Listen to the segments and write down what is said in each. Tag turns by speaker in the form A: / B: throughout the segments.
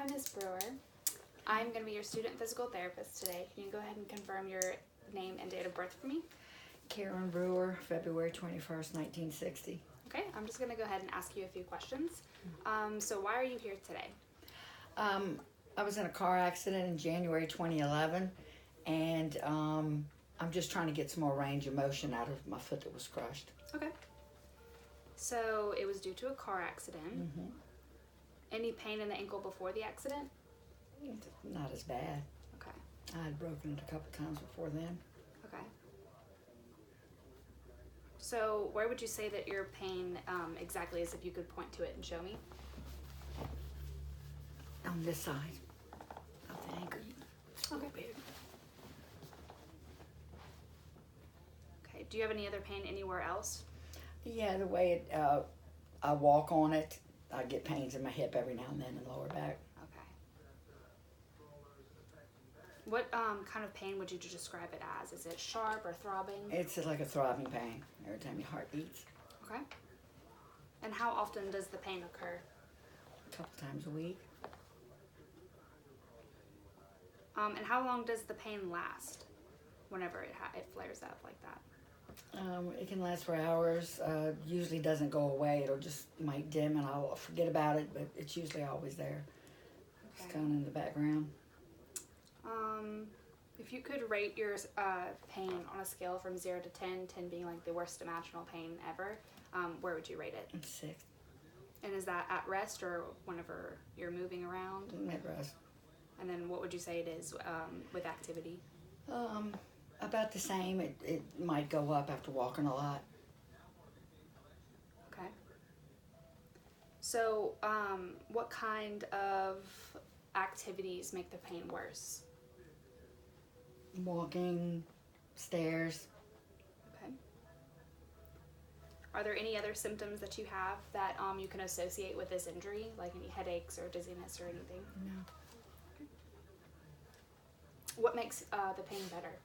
A: Hi, Ms. Brewer. I'm going to be your student physical therapist today. Can you go ahead and confirm your name and date of birth for me?
B: Katherine Brewer, February 21st, 1960.
A: Okay, I'm just going to go ahead and ask you a few questions. So why are you here today?
B: I was in a car accident in January 2011, and I'm just trying to get some more range of motion out of my foot that was crushed.
A: Okay. So it was due to a car accident.
B: Mm-hmm.
A: Any pain in the ankle before the accident?
B: Not as bad.
A: Okay.
B: I had broken it a couple times before then.
A: Okay. So where would you say that your pain exactly is, if you could point to it and show me?
B: On this side of the ankle.
A: Okay. Okay. Do you have any other pain anywhere else?
B: Yeah, the way I walk on it, I get pains in my hip every now and then and lower back.
A: Okay. What kind of pain would you describe it as? Is it sharp or throbbing?
B: It's like a throbbing pain every time your heart beats.
A: Okay. And how often does the pain occur?
B: A couple times a week.
A: And how long does the pain last whenever it flares up like that?
B: It can last for hours. Usually doesn't go away. It'll just might dim and I'll forget about it, but it's usually always there.
A: Okay.
B: It's kind of in the background.
A: If you could rate your pain on a scale from 0 to 10, 10 being like the worst imaginable pain ever, where would you rate it?
B: It's 6.
A: And is that at rest or whenever you're moving around?
B: At rest.
A: And then what would you say it is with activity?
B: About the same. It might go up after walking a lot.
A: Okay. So, what kind of activities make the pain worse?
B: Walking, stairs.
A: Okay. Are there any other symptoms that you have that you can associate with this injury, like any headaches or dizziness or anything?
B: No.
A: Okay. What makes the pain better?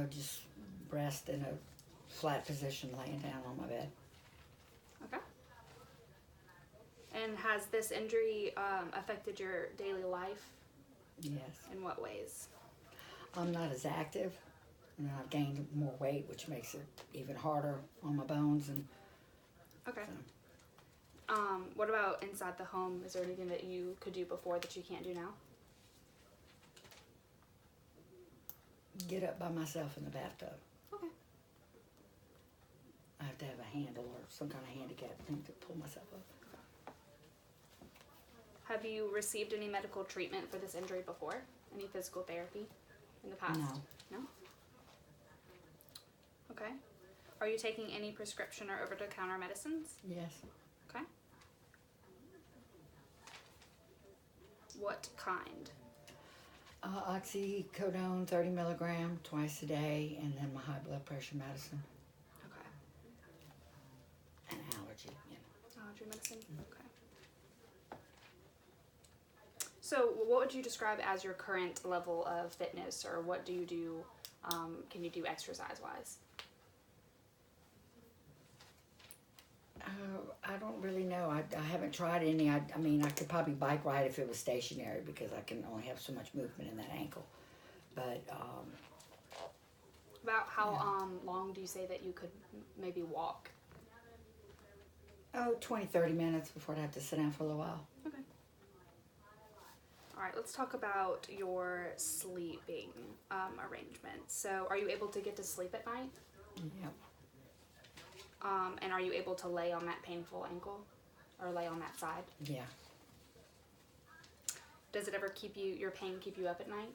B: Just rest in a flat position, laying down on my bed.
A: Okay. And has this injury affected your daily life?
B: Yes.
A: In what ways?
B: I'm not as active, and I've gained more weight, which makes it even harder on my bones. And
A: Okay.
B: so,
A: What about inside the home? Is there anything that you could do before that you can't do now?
B: get up by myself in the bathtub.
A: Okay.
B: I have to have a handle or some kind of handicap thing to pull myself up.
A: Have you received any medical treatment for this injury before? Any physical therapy in the past?
B: No.
A: No? Okay. Are you taking any prescription or over-the-counter medicines?
B: Yes.
A: Okay. What kind?
B: Oxycodone, 30 milligram, twice a day, and then my high blood pressure medicine
A: Okay.
B: and allergy.
A: Allergy medicine? Okay. So what would you describe as your current level of fitness, or what do you do, can you do exercise-wise?
B: I don't really know. I haven't tried any. I mean, I could probably bike ride if it was stationary because I can only have so much movement in that ankle. But
A: About how long do you say that you could maybe walk?
B: 20, 30 minutes before I have to sit down for a little while.
A: Okay. All right, let's talk about your sleeping arrangements. So are you able to get to sleep at night?
B: Yep.
A: And are you able to lay on that painful ankle or lay on that side?
B: Yeah.
A: Does it ever your pain keep you up at night?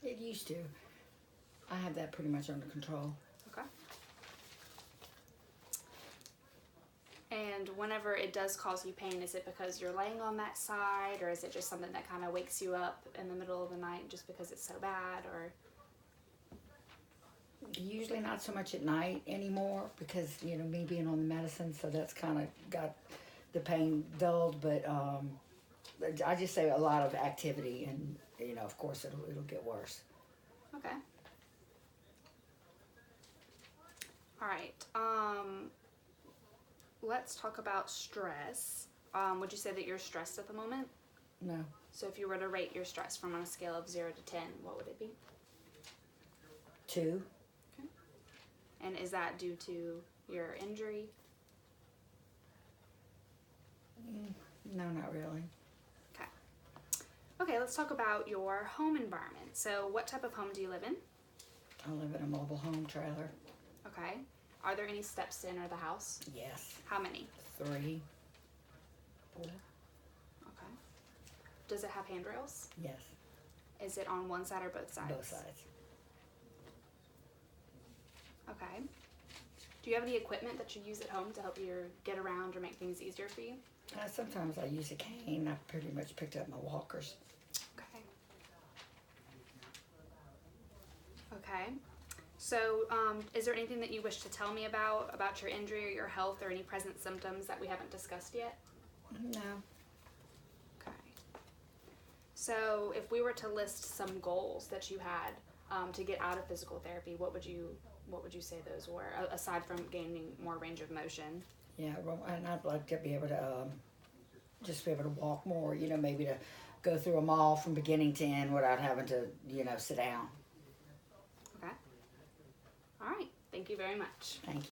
B: It used to. I have that pretty much under control.
A: Okay. And whenever it does cause you pain, is it because you're laying on that side, or is it just something that kind of wakes you up in the middle of the night just because it's so bad, or?
B: Usually not so much at night anymore because, me being on the medicine, so that's kind of got the pain dulled, but I just say a lot of activity and, of course it'll get worse.
A: Okay. All right. Let's talk about stress. Would you say that you're stressed at the moment?
B: No.
A: So if you were to rate your stress from on a scale of 0 to 10, what would it be?
B: 2.
A: Okay. And is that due to your injury?
B: No, not really.
A: Okay. Okay, let's talk about your home environment. So what type of home do you live in?
B: I live in a mobile home trailer.
A: Okay. Are there any steps to enter the house?
B: Yes.
A: How many?
B: 3, 4.
A: Okay. Does it have handrails?
B: Yes.
A: Is it on one side or both sides?
B: Both sides.
A: Okay. Do you have any equipment that you use at home to help you get around or make things easier for you?
B: Sometimes I use a cane. I pretty much picked up my walkers.
A: Okay. Okay. So, is there anything that you wish to tell me about your injury or your health or any present symptoms that we haven't discussed yet?
B: No.
A: Okay. So, if we were to list some goals that you had to get out of physical therapy, what would you say those were, aside from gaining more range of motion?
B: Yeah, well, and I'd like to be able to just be able to walk more, maybe to go through a mall from beginning to end without having to, sit down.
A: Okay. All right. Thank you very much.
B: Thank you.